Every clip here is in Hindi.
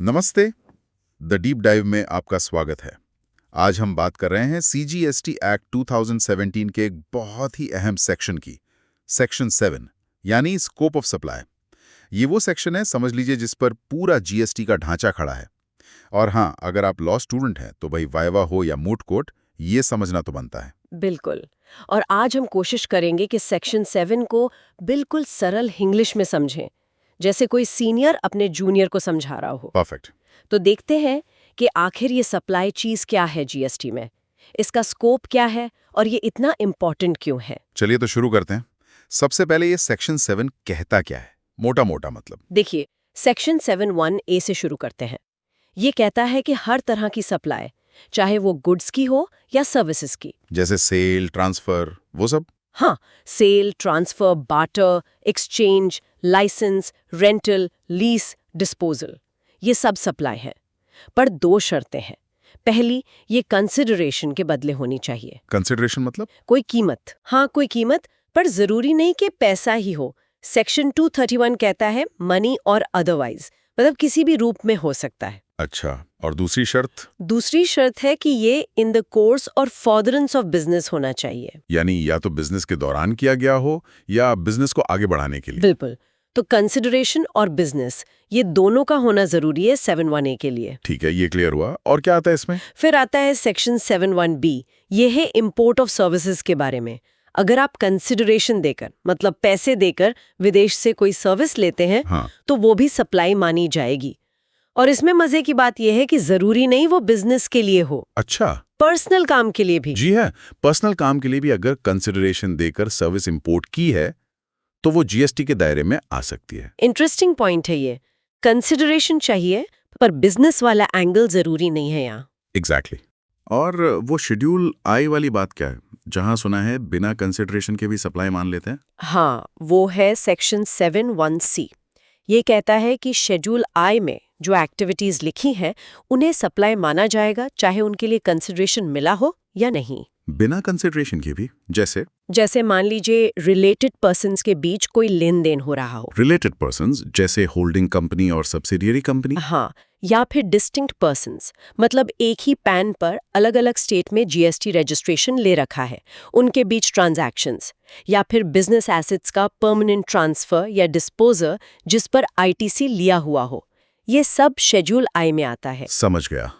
नमस्ते। द डीप डाइव में आपका स्वागत है। आज हम बात कर रहे हैं CGST एक्ट 2017 के एक बहुत ही अहम सेक्शन की, सेक्शन 7 यानी स्कोप ऑफ सप्लाई। ये वो सेक्शन है, समझ लीजिए, जिस पर पूरा जीएसटी का ढांचा खड़ा है। और हाँ, अगर आप लॉ स्टूडेंट हैं तो भाई वाइवा हो या मूट कोर्ट, ये समझना तो बनता है। बिल्कुल। और आज हम कोशिश करेंगे कि सेक्शन 7 को बिल्कुल सरल इंग्लिश में समझें, जैसे कोई सीनियर अपने जूनियर को समझा रहा हो। परफेक्ट। तो देखते हैं कि आखिर ये सप्लाई चीज क्या है जीएसटी में, इसका स्कोप क्या है और ये इतना इम्पोर्टेंट क्यों है। चलिए तो शुरू करते हैं। सबसे पहले ये सेक्शन 7 कहता क्या है, मोटा मोटा मतलब। देखिए, सेक्शन 7(1)(a) से शुरू करते हैं। ये कहता है कि हर तरह की सप्लाई, चाहे वो गुड्स की हो या सर्विसेज की, जैसे सेल, ट्रांसफर, वो सब। हाँ, sale, transfer, barter, exchange, licence, rental, lease, disposal, ये सब सप्लाई है। पर दो शर्तें हैं। पहली, ये कंसिडरेशन के बदले होनी चाहिए। कंसिडरेशन मतलब? कोई कीमत, हाँ कोई कीमत, पर जरूरी नहीं कि पैसा ही हो। सेक्शन 231 कहता है मनी और अदरवाइज, मतलब किसी भी रूप में हो सकता है। अच्छा, और दूसरी शर्त? दूसरी शर्त है कि ये इन द कोर्स और फॉर्दरेंस ऑफ बिजनेस होना चाहिए। यानी या तो बिजनेस के दौरान किया गया हो या बिजनेस को आगे बढ़ाने के लिए। बिल्कुल। तो कंसिडरेशन और बिजनेस, ये दोनों का होना जरूरी है 7(1)(a) के लिए। ठीक है, ये क्लियर हुआ। और क्या आता है इसमें? फिर आता है सेक्शन 7(1)(b), ये है इंपोर्ट ऑफ सर्विसेज के बारे में। अगर आप कंसिडरेशन देकर, मतलब पैसे देकर विदेश से कोई सर्विस लेते हैं, हाँ। तो वो भी सप्लाई मानी जाएगी। और इसमें मजे की बात यह है कि जरूरी नहीं वो बिजनेस के लिए हो, अच्छा। पर्सनल काम के लिए भी। जी है, पर्सनल काम के लिए भी अगर कंसिडरेशन देकर सर्विस इंपोर्ट की है तो वो जीएसटी के दायरे में आ सकती है। इंटरेस्टिंग पॉइंट है ये। कंसिडरेशन चाहिए पर बिजनेस वाला एंगल जरूरी नहीं है यहाँ। एग्जैक्टली। और वो शेड्यूल आई वाली बात क्या है, जहां सुना है बिना कंसिडरेशन के भी सप्लाई मान लेते हैं? हाँ, वो है सेक्शन 7(1)(c). ये कहता है कि शेड्यूल आई में जो एक्टिविटीज लिखी हैं उन्हें सप्लाई माना जाएगा, चाहे उनके लिए कंसिडरेशन मिला हो या नहीं। बिना कंसिडरेशन के भी? जैसे मान लीजिए रिलेटेड पर्सन्स के बीच कोई लेन देन हो रहा हो। रिलेटेड पर्सन्स, जैसे होल्डिंग कंपनी और सब्सिडियरी कंपनी। हाँ, या फिर डिस्टिंक्ट पर्सन्स, मतलब एक ही पैन पर अलग अलग स्टेट में जीएसटी रजिस्ट्रेशन ले रखा है, उनके बीच ट्रांजैक्शंस। या फिर बिजनेस एसेट्स का परमानेंट ट्रांसफर या डिस्पोजर जिस पर आईटीसी लिया हुआ हो, ये सब शेड्यूल आई में आता है। समझ गया।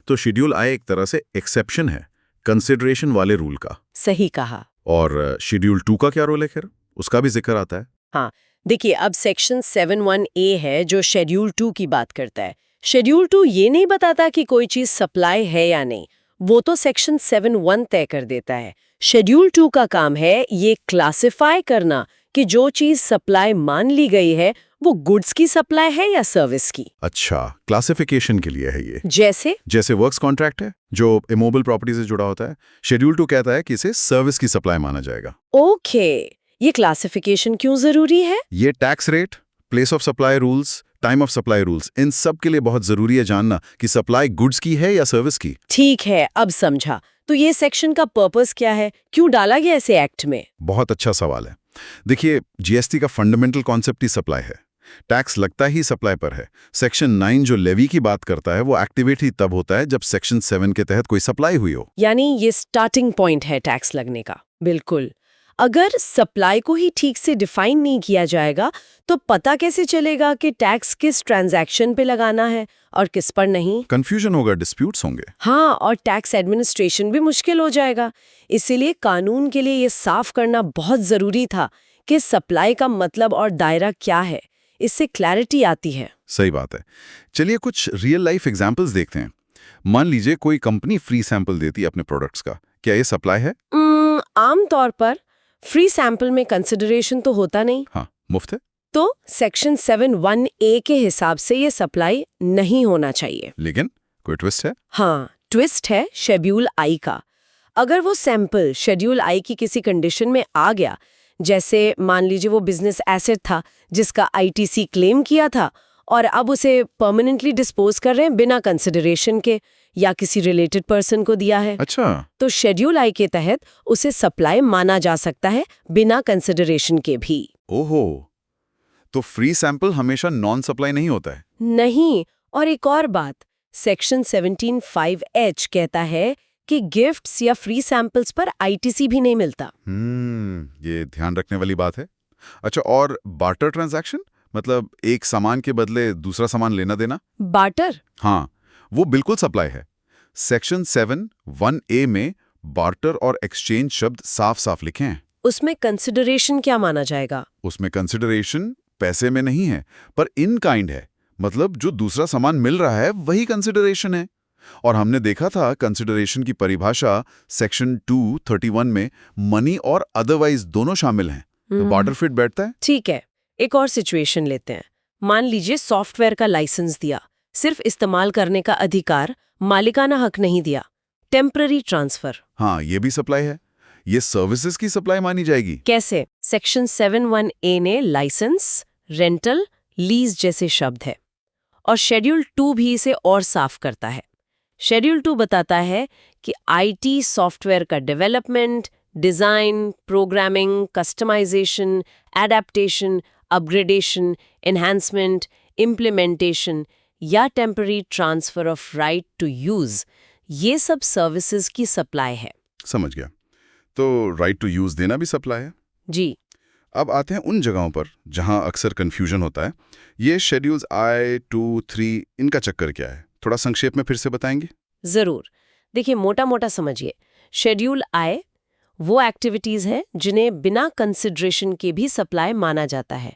तो शेड्यूल आई एक तरह से एक्सेप्शन है कंसिडरेशन वाले रूल का। सही कहा। और शेड्यूल 2 का क्या रोल है, खैर उसका भी जिक्र आता है। हाँ, देखिए, अब सेक्शन 7(1)(a) है जो शेड्यूल 2 की बात करता है। शेड्यूल 2 ये नहीं बताता कि कोई चीज सप्लाई है या नहीं, वो तो सेक्शन 7(1) तय कर देता है। शेड्यूल 2 का काम है ये क्लासिफाई करना कि जो चीज सप्लाई मान ली गई है वो गुड्स की सप्लाई है या सर्विस की। अच्छा, क्लासिफिकेशन के लिए है ये। जैसे वर्क्स कॉन्ट्रैक्ट है जो इमोबल प्रॉपर्टी से जुड़ा होता है, शेड्यूल 2 कहता है कि इसे सर्विस की सप्लाई माना जाएगा। ओके, ये क्लासिफिकेशन क्यों जरूरी है? ये tax rate, place of supply rules, time of supply rules, इन सब के लिए बहुत जरूरी है जानना कि सप्लाई गुड्स की है या सर्विस की। ठीक है, अब समझा। तो ये सेक्शन का पर्पस क्या है, क्यों डाला गया इसे एक्ट में? बहुत अच्छा सवाल है। देखिए, जीएसटी का फंडामेंटल कॉन्सेप्ट ही सप्लाई है। टैक्स लगता ही सप्लाई पर है। सेक्शन 9 जो लेवी की बात करता है वो एक्टिवेट ही तब होता है जब सेक्शन 7 के तहत कोई सप्लाई हुई हो। यानी ये स्टार्टिंग पॉइंट है टैक्स लगने का। बिल्कुल। अगर सप्लाई को ही ठीक से डिफाइन नहीं किया जाएगा तो पता कैसे चलेगा कि टैक्स किस ट्रांजैक्शन पे लगाना है और किस पर नहीं? कंफ्यूजन होगा, डिस्प्यूट्स होंगे। हाँ, और टैक्स एडमिनिस्ट्रेशन भी मुश्किल हो जाएगा। इसीलिए कानून के लिए ये साफ करना बहुत जरूरी था कि सप्लाई का मतलब और दायरा क्या है। इससे क्लैरिटी आती है। सही बात है। चलिए कुछ रियल लाइफ एग्जांपल्स देखते हैं। मान लीजिए कोई कंपनी फ्री सैंपल देती है अपने प्रोडक्ट्स का, क्या ये सप्लाई है? आम तौर पर फ्री सैंपल में कंसिडरेशन तो होता नहीं। हाँ, मुफ्त है। तो सेक्शन 7(1)(a) के हिसाब से ये सप्लाई नहीं होना चाहिए। लेकिन कोई ट्विस्ट है? हाँ, ट्विस्ट है शेड्यूल आई का। अगर वो सैंपल शेड्यूल आई की किसी कंडीशन में आ गया, जैसे मान लीजिए वो बिजनेस एसेट था जिसका आईटीसी क्लेम किया था और अब उसे परमानेंटली डिस्पोज कर रहे हैं बिना कंसिडरेशन के, या किसी रिलेटेड पर्सन को दिया है। अच्छा। तो शेड्यूल आई के तहत उसे सप्लाई माना जा सकता है बिना कंसिडरेशन के भी। ओहो, तो फ्री सैंपल हमेशा नॉन सप्लाई नहीं होता है? नहीं, और एक और बात, सेक्शन 17(5)(h कहता है कि गिफ्ट्स या फ्री सैंपल्स पर आईटीसी भी नहीं मिलता। ये ध्यान रखने वाली बात है। अच्छा, और बार्टर ट्रांजैक्शन, मतलब एक सामान के बदले दूसरा सामान लेना देना? बार्टर? हाँ, वो बिल्कुल सप्लाई है। सेक्शन 7(1)(a) में बार्टर और एक्सचेंज शब्द साफ साफ लिखे हैं। उसमें कंसिडरेशन क्या माना जाएगा? उसमें कंसिडरेशन पैसे में नहीं है, पर इन काइंड है। मतलब जो दूसरा सामान मिल रहा है वही कंसिडरेशन है। और हमने देखा था कंसिडरेशन की परिभाषा सेक्शन 231 में मनी और अदरवाइज दोनों शामिल हैं। तो बार्टर फिट बैठता है। ठीक है, एक और सिचुएशन लेते हैं। मान लीजिए सॉफ्टवेयर का लाइसेंस दिया, सिर्फ इस्तेमाल करने का अधिकार, मालिकाना हक नहीं दिया। Temporary transfer. हाँ, ये भी सप्लाई है। ये सर्विसेज की सप्लाई मानी जाएगी। कैसे? सेक्शन 7(1)(a) ने लाइसेंस, रेंटल, लीज जैसे शब्द है, और शेड्यूल 2 भी इसे और साफ करता है। शेड्यूल 2 बताता है कि आईटी सॉफ्टवेयर का development, design, programming, customization, adaptation, upgradation, enhancement, implementation या temporary transfer of right to use, ये सब सर्विसेज की सप्लाई है। समझ गया। तो राइट टू यूज देना भी सप्लाई है। जी। अब आते हैं उन जगहों पर जहां अक्सर कंफ्यूजन होता है। ये शेड्यूल्स I, 2, 3, इनका चक्कर क्या है? थोड़ा संक्षेप में फिर से बताएंगे? जरूर। देखिए, मोटा मोटा समझिए। शेड्यूल I वो एक्टिविटीज हैं जिन्हें बिना कंसिडरेशन के भी सप्लाई माना जाता है।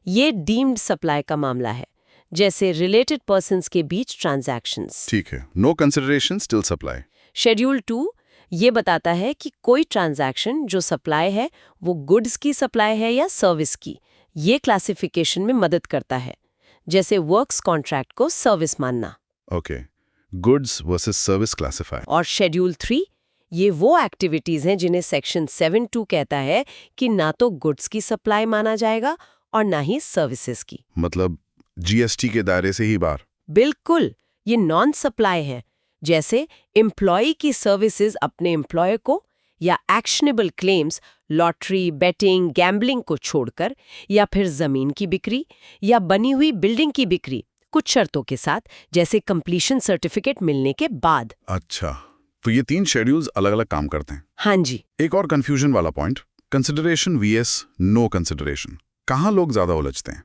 ये डीम्ड सप्लाई का मामला है, जैसे रिलेटेड पर्सन्स के बीच ट्रांजैक्शंस। ठीक है, no consideration still supply. Schedule 2 ये बताता है कि कोई ट्रांजैक्शन जो सप्लाई है वो गुड्स की सप्लाई है या सर्विस की। ये क्लासिफिकेशन में मदद करता है, जैसे वर्क्स कॉन्ट्रैक्ट को सर्विस मानना। Okay, goods versus service classify. और शेड्यूल 3 ये वो एक्टिविटीज हैं जिन्हें सेक्शन 7(2) कहता है कि ना तो गुड्स की सप्लाई माना जाएगा और ना ही सर्विसेज की। मतलब जीएसटी के दायरे से ही बाहर। बिल्कुल, ये नॉन सप्लाई है, जैसे एम्प्लॉय की सर्विसेज अपने एम्प्लॉयर को, या actionable claims lottery, betting, gambling को छोड़कर, या फिर जमीन की बिक्री या बनी हुई बिल्डिंग की बिक्री, कुछ शर्तों के साथ, जैसे कंप्लीशन सर्टिफिकेट मिलने के बाद। अच्छा, तो ये 3 शेड्यूल्स अलग अलग काम करते हैं। हाँ जी। एक और कंफ्यूजन वाला point, consideration vs no consideration. कहाँ लोग ज्यादा उलझते हैं?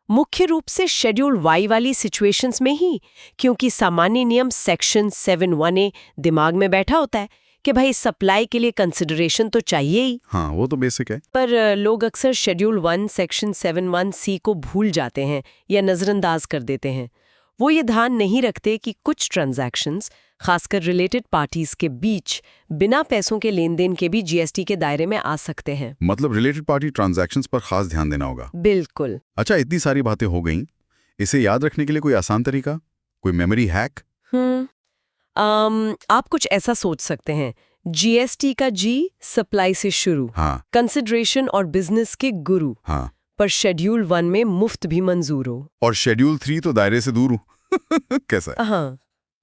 मुख्य रूप से शेड्यूल वाई वाली सिचुएशंस में ही, क्योंकि सामान्य नियम सेक्शन 7(1)(a) दिमाग में बैठा होता है कि भाई सप्लाई के लिए कंसिडरेशन तो चाहिए ही। हाँ, वो तो बेसिक है। पर लोग अक्सर शेड्यूल 1 सेक्शन 7(1)(c) को भूल जाते हैं या नज़रअंदाज कर देते हैं। वो ये ध्यान नहीं रखते कि कुछ ट्रांजैक्शंस, खासकर रिलेटेड पार्टीज के बीच, बिना पैसों के लेन देन के भी जीएसटी के दायरे में आ सकते हैं। मतलब रिलेटेड पार्टी ट्रांजैक्शंस पर खास ध्यान देना होगा। बिल्कुल। अच्छा, इतनी सारी बातें हो गईं, इसे याद रखने के लिए कोई आसान तरीका, कोई मेमोरी हैक? आप कुछ ऐसा सोच सकते हैं, जीएसटी का जी सप्लाई से शुरू, हाँ, कंसिडरेशन और बिजनेस के गुरु, हाँ, पर शेड्यूल 1 में मुफ्त भी मंजूर हो। और शेड्यूल 3 तो दायरे से दूर हूँ। कैसा है? हाँ,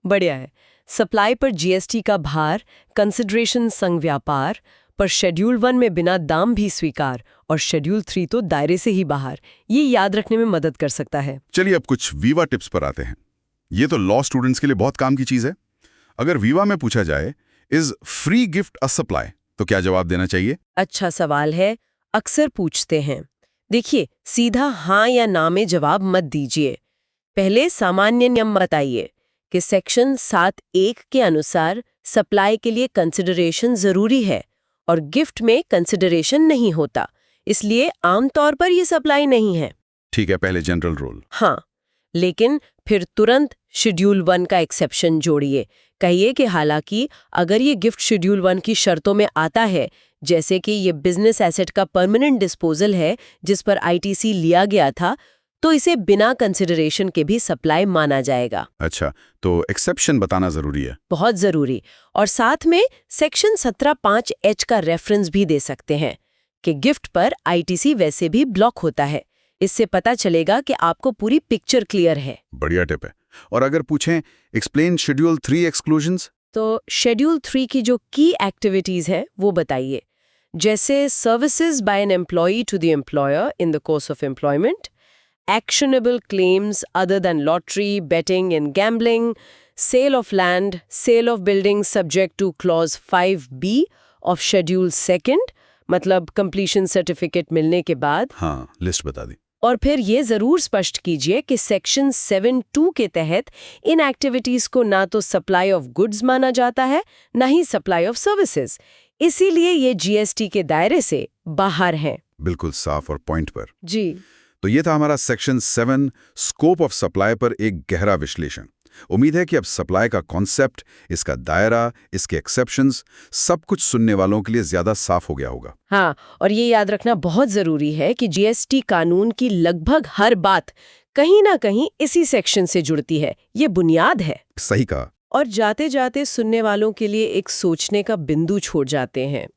बढ़िया है। सप्लाई पर जीएसटी का भार, कंसिडरेशन संग व्यापार, पर शेड्यूल 1 में बिना दाम भी स्वीकार, और शेड्यूल 3 तो दायरे से ही बाहर। ये याद रखने में मदद कर सकता है। चलिए अब कुछ वीवा टिप्स पर आते हैं। ये तो लॉ स्टूडेंट्स के लिए बहुत काम की चीज है। अगर वीवा में पूछा जाए is free gift a supply, तो क्या जवाब देना चाहिए? अच्छा सवाल है, अक्सर पूछते हैं। देखिए, सीधा हाँ या ना में जवाब मत दीजिए। पहले सामान्य नियम बताइए कि सेक्शन 7(1) के अनुसार सप्लाई के लिए कंसिडरेशन जरूरी है और गिफ्ट में कंसिडरेशन नहीं होता, इसलिए आमतौर पर ये सप्लाई नहीं है। ठीक है, पहले जनरल रूल। हाँ, लेकिन फिर तुरंत शेड्यूल 1 का एक्सेप्शन जोड़िए। कहिए कि हालांकि अगर ये गिफ्ट शेड्यूल 1 की शर्तों में आता है, जैसे कि ये बिजनेस एसेट का परमानेंट डिस्पोजल है जिस पर आईटीसी लिया गया था, तो इसे बिना कंसिडरेशन के भी सप्लाई माना जाएगा। अच्छा, तो एक्सेप्शन बताना जरूरी है। बहुत जरूरी। और साथ में सेक्शन 17(5)(h) का रेफरेंस भी दे सकते हैं कि गिफ्ट पर आईटीसी वैसे भी ब्लॉक होता है। इससे पता चलेगा कि आपको पूरी पिक्चर क्लियर है। बढ़िया टिप है। और अगर पूछें एक्सप्लेन शेड्यूल 3 एक्सक्लूजन्स, तो शेड्यूल 3 की जो की एक्टिविटीज हैं वो बताइए, जैसे services by an employee to the employer in the course of employment, actionable claims other than lottery, betting and gambling, sale of land, sale of buildings subject to clause 5B of schedule 2nd, मतलब completion certificate मिलने के बाद। हाँ, लिस्ट बता दी। और फिर ये जरूर स्पष्ट कीजिए कि सेक्शन 7(2) के तहत इन एक्टिविटीज को ना तो सप्लाई ऑफ गुड्स माना जाता है, ना ही सप्लाई ऑफ सर्विसेज। इसीलिए ये जीएसटी के दायरे से बाहर हैं। बिल्कुल साफ और पॉइंट पर। जी। तो ये था हमारा सेक्शन 7 स्कोप ऑफ सप्लाई पर एक गहरा विश्लेषण। उम्मीद है कि अब सप्लाई का कॉन्सेप्ट, इसका दायरा, इसके एक्सेप्शंस, सब कुछ सुनने वालों के लिए ज्यादा साफ हो गया होगा। हाँ, और ये याद रखना बहुत जरूरी है कि जीएसटी कानून की लगभग हर बात कहीं ना कहीं इसी सेक्शन से जुड़ती है। ये बुनियाद है। सही कहा। और जाते जाते सुनने वालों के लिए एक सोचने का बिंदु छोड़ जाते हैं।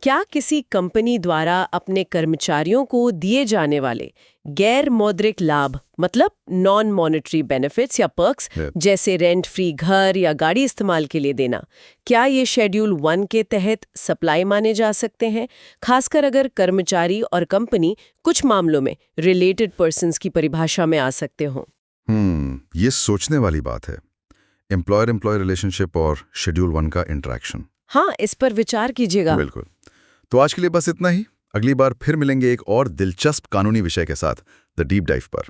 क्या किसी कंपनी द्वारा अपने कर्मचारियों को दिए जाने वाले गैर मौद्रिक लाभ, मतलब नॉन मॉनेटरी बेनिफिट्स या पर्क्स, जैसे रेंट फ्री घर या गाड़ी इस्तेमाल के लिए देना, क्या ये शेड्यूल 1 के तहत सप्लाई माने जा सकते हैं, खासकर अगर कर्मचारी और कंपनी कुछ मामलों में रिलेटेड पर्सन्स की परिभाषा में आ सकते हों? ये सोचने वाली बात है। एम्प्लॉयर-एम्प्लॉय रिलेशनशिप और शेड्यूल 1 का इंटरेक्शन। हाँ, इस पर विचार कीजिएगा। बिल्कुल। तो आज के लिए बस इतना ही। अगली बार फिर मिलेंगे एक और दिलचस्प कानूनी विषय के साथ द डीप डाइव पर।